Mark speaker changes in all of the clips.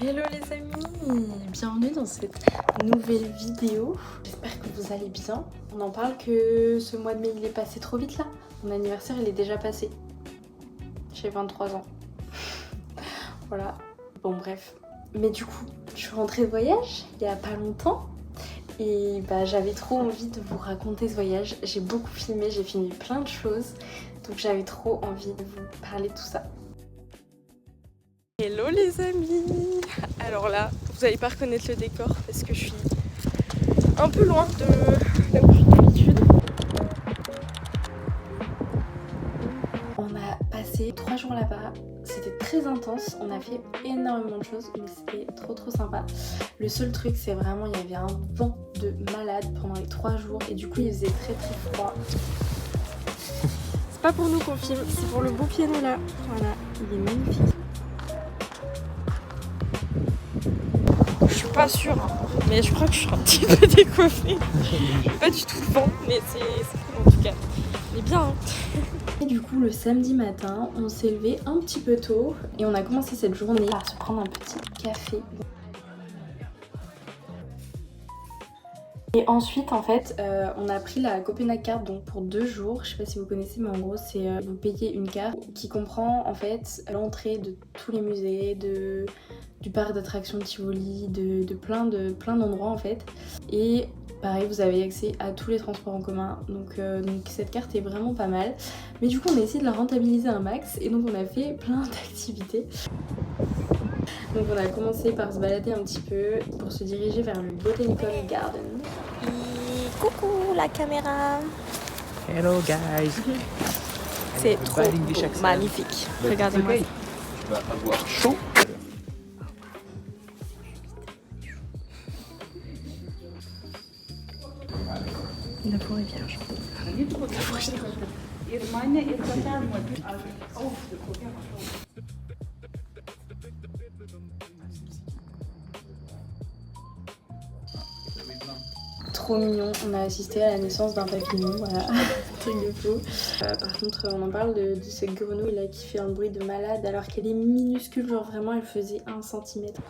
Speaker 1: Hello les amis, bienvenue dans cette nouvelle vidéo. J'espère que vous allez bien. On en parle que ce mois de mai il est passé trop vite là. Mon anniversaire il est déjà passé. J'ai 23 ans. Voilà, bon bref. Mais du coup, je suis rentrée de voyage il y a pas longtemps. Et bah j'avais trop envie de vous raconter ce voyage. J'ai beaucoup filmé, j'ai filmé plein de choses. Donc j'avais trop envie de vous parler de tout ça. Hello les amis. Alors là, vous n'allez pas reconnaître le décor parce que je suis un peu loin de là où je suis d'habitude. On a passé 3 jours là-bas, c'était très intense, on a fait énormément de choses mais c'était trop sympa. Le seul truc c'est vraiment il y avait un vent de malade pendant les 3 jours et du coup il faisait très froid. C'est pas pour nous qu'on filme, c'est pour le beau piano là. Voilà, il est magnifique. Je suis pas sûre, mais je crois que je suis un petit peu décoiffée. Pas du tout le vent, mais c'est cool en tout cas. Mais bien hein. Et du coup le samedi matin, on s'est levé un petit peu tôt et on a commencé cette journée par se prendre un petit café. Et ensuite en fait on a pris la Copenhague Card donc pour 2 jours, je sais pas si vous connaissez mais en gros c'est vous payez une carte qui comprend en fait l'entrée de tous les musées, du parc d'attractions de Tivoli, de plein d'endroits en fait. Et pareil vous avez accès à tous les transports en commun donc cette carte est vraiment pas mal. Mais du coup on a essayé de la rentabiliser un max et donc on a fait plein d'activités. Donc on a commencé par se balader un petit peu pour se diriger vers le Botanical Garden. Coucou la caméra.
Speaker 2: Hello guys.
Speaker 1: C'est trop beau, magnifique. Regardez-moi ça.
Speaker 2: Tu vas avoir chaud.
Speaker 1: La forêt vierge. Trop mignon, on a assisté à la naissance d'un papillon, voilà, truc de fou. Par contre on en parle de cette grenouille là qui fait un bruit de malade alors qu'elle est minuscule, genre vraiment elle faisait 1 centimètre.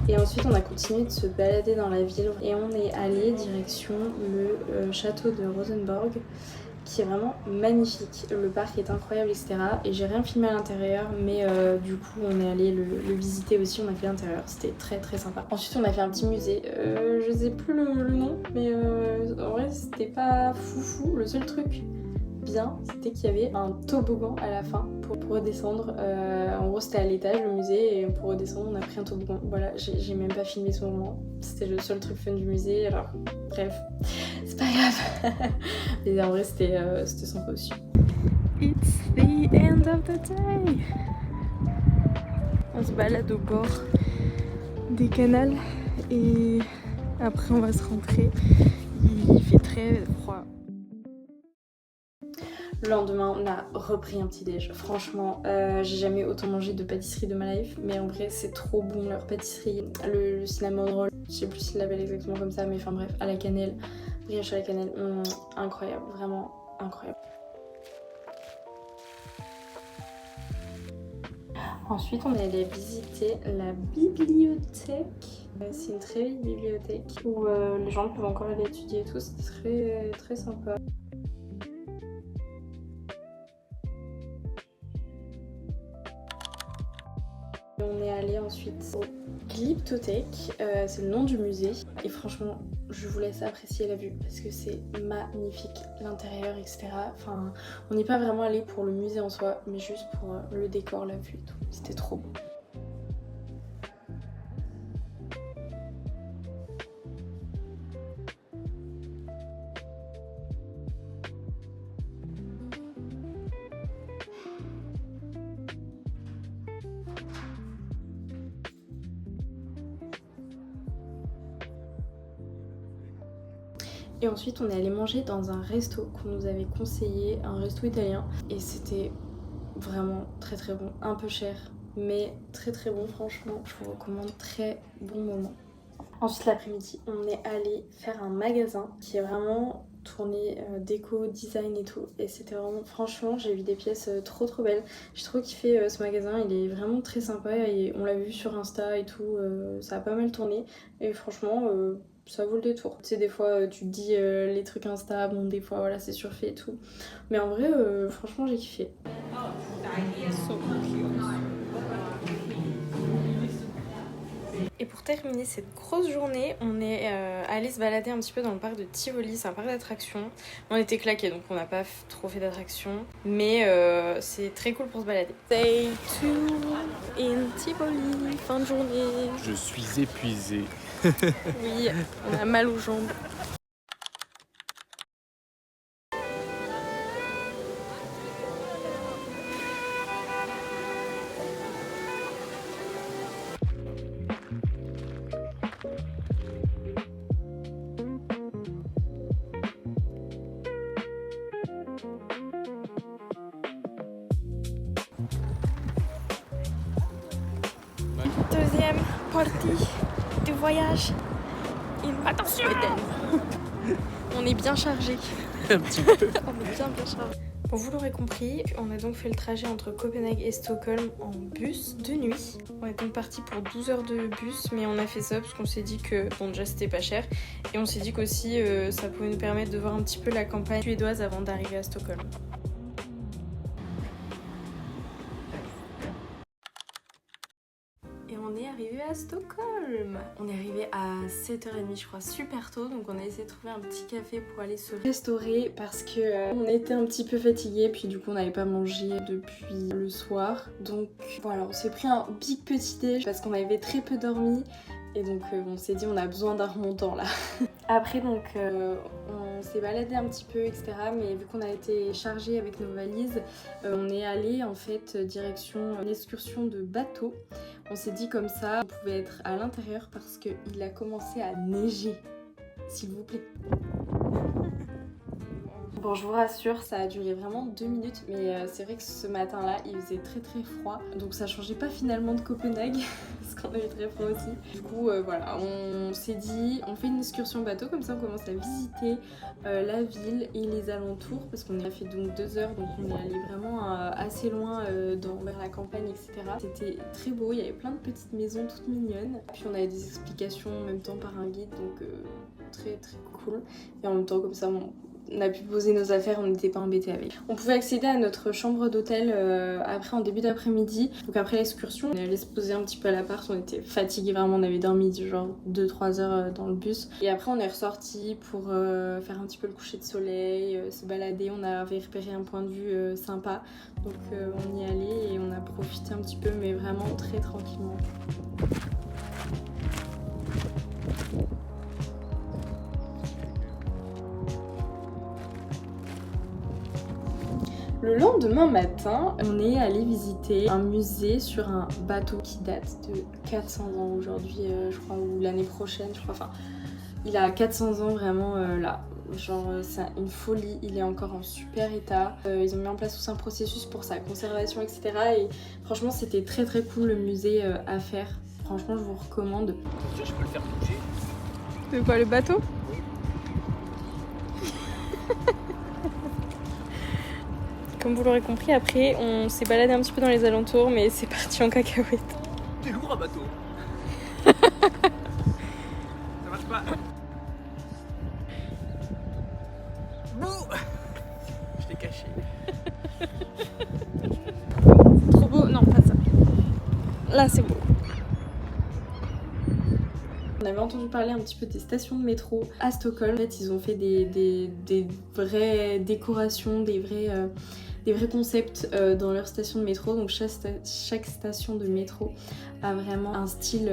Speaker 1: Et ensuite on a continué de se balader dans la ville et on est allé direction le château de Rosenborg qui est vraiment magnifique. Le parc est incroyable etc. Et j'ai rien filmé à l'intérieur mais du coup on est allé le visiter aussi, on a fait l'intérieur, c'était très sympa. Ensuite on a fait un petit musée, je sais plus le nom mais en vrai c'était pas foufou. Le seul truc bien c'était qu'il y avait un toboggan à la fin pour redescendre. En gros c'était à l'étage le musée et pour redescendre on a pris un toboggan. Voilà, j'ai même pas filmé ce moment, c'était le seul truc fun du musée alors bref c'est pas grave. Mais en vrai c'était sympa aussi. It's the end of the day. On se balade au bord des canals et après on va se rentrer. Il fait très froid. Le lendemain, on a repris un petit déj. Franchement, j'ai jamais autant mangé de pâtisserie de ma life, mais en vrai, c'est trop bon leur pâtisserie. Le cinnamon roll, je sais plus s'ils l'appellent exactement comme ça, mais enfin bref, à la cannelle, brioche à la cannelle, incroyable, vraiment incroyable. Ensuite, on est allé visiter la bibliothèque. C'est une très vieille bibliothèque où les gens peuvent encore aller étudier et tout, c'est très sympa. On est allé ensuite au Glyptothèque, c'est le nom du musée et franchement je vous laisse apprécier la vue parce que c'est magnifique, l'intérieur etc. Enfin on n'est pas vraiment allé pour le musée en soi mais juste pour le décor, la vue et tout, c'était trop beau. Et ensuite on est allé manger dans un resto qu'on nous avait conseillé, un resto italien. Et c'était vraiment très bon, un peu cher, mais très bon franchement. Je vous recommande, très bon moment. Ensuite l'après-midi, on est allé faire un magasin qui est vraiment tournée déco, design et tout. Et c'était vraiment, franchement, j'ai vu des pièces trop belles. J'ai trop kiffé ce magasin, il est vraiment très sympa et on l'a vu sur Insta et tout, ça a pas mal tourné. Et franchement, ça vaut le détour. Tu sais, des fois, tu te dis les trucs Insta, bon, des fois, voilà, c'est surfait et tout. Mais en vrai, franchement, j'ai kiffé. Et pour terminer cette grosse journée, on est allé se balader un petit peu dans le parc de Tivoli, c'est un parc d'attractions. On était claqués donc on n'a pas trop fait d'attractions, mais c'est très cool pour se balader. Day 2 in Tivoli, fin de journée.
Speaker 2: Je suis épuisée.
Speaker 1: Oui, on a mal aux jambes. Deuxième partie du voyage. Attention, on est bien chargé.
Speaker 2: Un petit peu.
Speaker 1: On est bien chargé. Bon, vous l'aurez compris, on a donc fait le trajet entre Copenhague et Stockholm en bus de nuit. On est donc parti pour 12 heures de bus, mais on a fait ça parce qu'on s'est dit que, bon, déjà c'était pas cher, et on s'est dit qu'aussi ça pouvait nous permettre de voir un petit peu la campagne suédoise avant d'arriver à Stockholm. Et on est arrivé à Stockholm. On est arrivé à 7h30 je crois, super tôt, donc on a essayé de trouver un petit café pour aller se restaurer parce que on était un petit peu fatigués, puis du coup on n'avait pas mangé depuis le soir. Donc voilà, on s'est pris un big petit déj parce qu'on avait très peu dormi. Et donc on s'est dit on a besoin d'un remontant là. Après donc on s'est baladé un petit peu etc. Mais vu qu'on a été chargé avec nos valises, on est allé en fait direction une excursion de bateau. On s'est dit comme ça on pouvait être à l'intérieur parce qu'il a commencé à neiger. S'il vous plaît. Bon, je vous rassure, ça a duré vraiment 2 minutes, mais c'est vrai que ce matin-là, il faisait très froid, donc ça changeait pas finalement de Copenhague, parce qu'on avait très froid aussi. Du coup, voilà, on s'est dit, on fait une excursion bateau, comme ça on commence à visiter la ville et les alentours, parce qu'on a fait donc 2 heures, donc on est allé vraiment assez loin vers la campagne, etc. C'était très beau, il y avait plein de petites maisons toutes mignonnes, puis on avait des explications en même temps par un guide, donc très cool. Et en même temps, comme ça, on a pu poser nos affaires, on n'était pas embêtés avec. On pouvait accéder à notre chambre d'hôtel après en début d'après-midi. Donc après l'excursion, on est allé se poser un petit peu à l'appart, on était fatigués vraiment, on avait dormi genre 2-3 heures dans le bus. Et après on est ressorti pour faire un petit peu le coucher de soleil, se balader, on avait repéré un point de vue sympa. Donc on y allait et on a profité un petit peu, mais vraiment très tranquillement. Le lendemain matin, on est allé visiter un musée sur un bateau qui date de 400 ans aujourd'hui, je crois, ou l'année prochaine, je crois. Enfin, il a 400 ans vraiment là. Genre, c'est une folie, il est encore en super état. Ils ont mis en place tout un processus pour sa conservation, etc. Et franchement, c'était très cool le musée à faire. Franchement, je vous recommande.
Speaker 2: Je peux le faire bouger.
Speaker 1: De quoi, le bateau ? Comme vous l'aurez compris, après on s'est baladé un petit peu dans les alentours, mais c'est parti en cacahuète.
Speaker 2: T'es lourd un bateau. Ça marche pas. Bouh. Je l'ai caché.
Speaker 1: Trop beau, non pas ça. Là c'est beau. On avait entendu parler un petit peu des stations de métro à Stockholm. En fait, ils ont fait des vraies décorations, des vrais concepts dans leur station de métro. Donc chaque station de métro a vraiment un style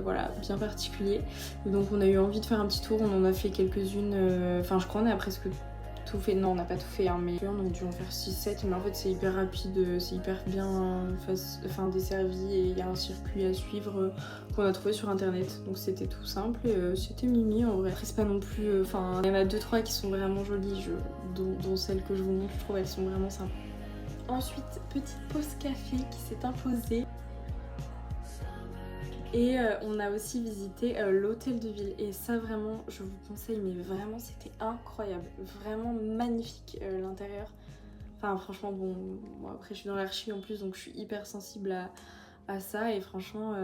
Speaker 1: voilà, bien particulier. Et donc on a eu envie de faire un petit tour, on en a fait quelques-unes. Enfin je crois qu'on a presque tout fait. Non, on n'a pas tout fait, hein, mais on a dû en faire 6-7. Mais en fait c'est hyper rapide, c'est hyper bien desservi et il y a un circuit à suivre qu'on a trouvé sur internet. Donc c'était tout simple et c'était mimi en vrai. Après c'est pas non plus... Enfin il y en a 2-3 qui sont vraiment jolies, dont celles que je vous montre, je trouve elles sont vraiment sympas. Ensuite, petite pause café qui s'est imposée. Et on a aussi visité l'hôtel de ville. Et ça vraiment, je vous conseille, mais vraiment c'était incroyable. Vraiment magnifique l'intérieur. Enfin franchement bon, moi après je suis dans l'archi en plus donc je suis hyper sensible à ça et franchement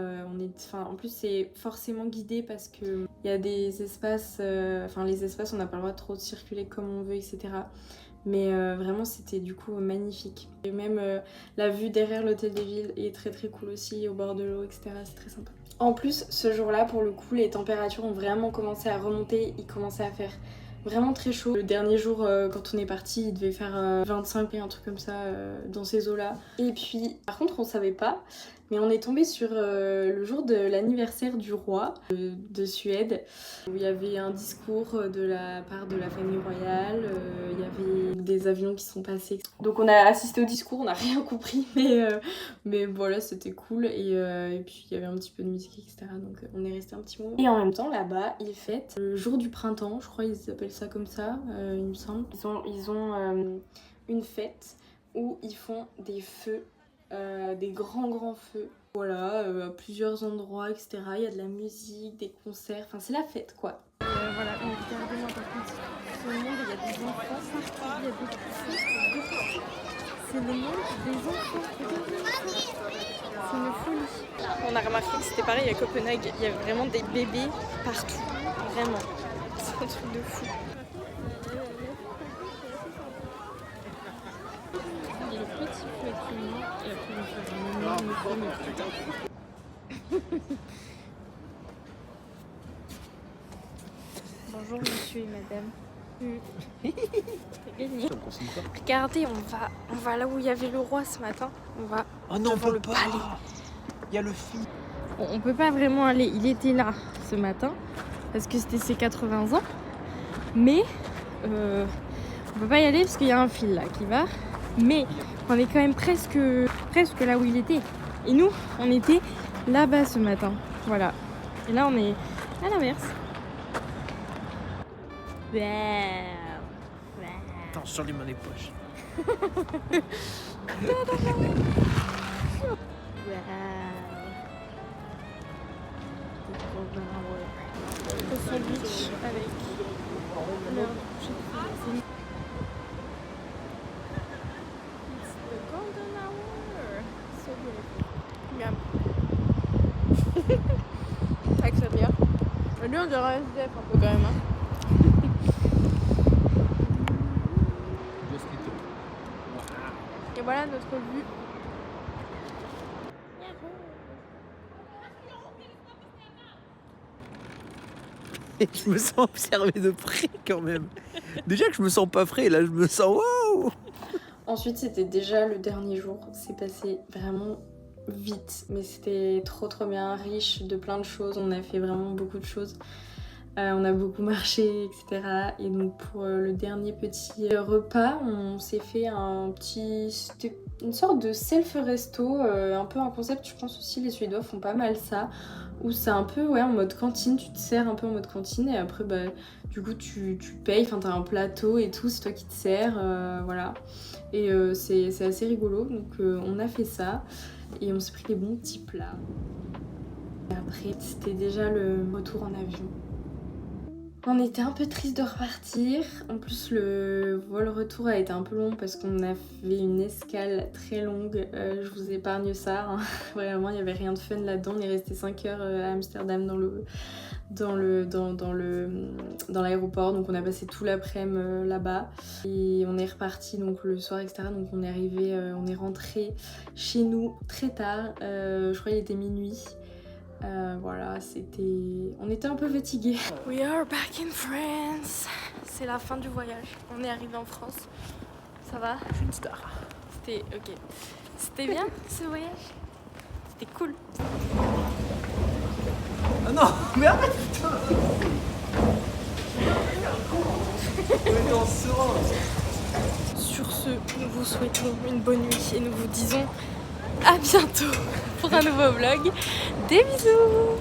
Speaker 1: en plus c'est forcément guidé parce que il y a des espaces, les espaces on n'a pas le droit de trop circuler comme on veut etc. Mais vraiment c'était du coup magnifique. Et même la vue derrière l'hôtel des villes est très très cool aussi au bord de l'eau etc. C'est très sympa. En plus ce jour-là pour le coup les températures ont vraiment commencé à remonter, il commençait à faire vraiment très chaud. Le dernier jour quand on est parti il devait faire 25 et un truc comme ça dans ces eaux là. Et puis par contre on savait pas mais on est tombé sur le jour de l'anniversaire du roi de Suède où il y avait un discours de la part de la famille royale, il y avait des avions qui sont passés. Donc on a assisté au discours, on n'a rien compris mais voilà c'était cool et puis il y avait un petit peu de musique etc. Donc on est resté un petit moment. Et en même temps là-bas ils fêtent le jour du printemps, je crois ils appellent ça comme ça il me semble. Ils ont une fête où ils font des feux. Des grands feux, voilà, à plusieurs endroits, etc. Il y a de la musique, des concerts, enfin c'est la fête quoi. Voilà, mais regardez-moi par contre, ce monde, il y a des enfants, il y a des petits, c'est le monde des enfants, c'est une folie. On a remarqué que c'était pareil à Copenhague, il y avait vraiment des bébés partout, vraiment, c'est un truc de fou. Bonjour monsieur et madame. T'as gagné. Regardez, on va là où il y avait le roi ce matin. On va devant le palais.
Speaker 2: Il y a le film.
Speaker 1: On peut pas vraiment aller, il était là ce matin parce que c'était ses 80 ans. Mais on peut pas y aller parce qu'il y a un fil là qui va. Mais on est quand même presque là où il était. Et nous, on était là-bas ce matin. Voilà. Et là, on est à l'inverse.
Speaker 2: Attention les mains des poches.
Speaker 1: Au sandwich avec leur Accès bien. Lui on dirait un SDF un peu quand même. Et voilà notre vue.
Speaker 2: Et je me sens observé de près quand même. Déjà que je me sens pas frais, là je me sens wow. Ensuite
Speaker 1: c'était déjà le dernier jour, c'est passé vraiment vite, mais c'était trop bien, riche de plein de choses, on a fait vraiment beaucoup de choses. On a beaucoup marché, etc. Et donc pour le dernier petit repas, on s'est fait c'était une sorte de self-resto, un peu un concept, je pense aussi les Suédois font pas mal ça, où c'est un peu en mode cantine, tu te sers un peu en mode cantine et après du coup tu payes, enfin t'as un plateau et tout, c'est toi qui te sers, voilà. Et c'est assez rigolo, donc on a fait ça et on s'est pris des bons petits plats. Et après c'était déjà le retour en avion. On était un peu triste de repartir, en plus le vol retour a été un peu long parce qu'on a fait une escale très longue, je vous épargne ça, hein. Vraiment il n'y avait rien de fun là-dedans, on est resté 5 heures à Amsterdam dans l'aéroport, donc on a passé tout l'après-midi là-bas et on est reparti donc le soir etc. Donc on est rentré chez nous très tard, je crois qu'il était minuit. Voilà, on était un peu fatigués. We are back in France. C'est la fin du voyage. On est arrivé en France. Ça va?
Speaker 2: Je suis une star.
Speaker 1: C'était bien ce voyage? C'était cool.
Speaker 2: Ah non, mais arrête putain. On est en serein.
Speaker 1: Sur ce, nous vous souhaitons une bonne nuit et nous vous disons à bientôt pour un nouveau vlog. Des bisous!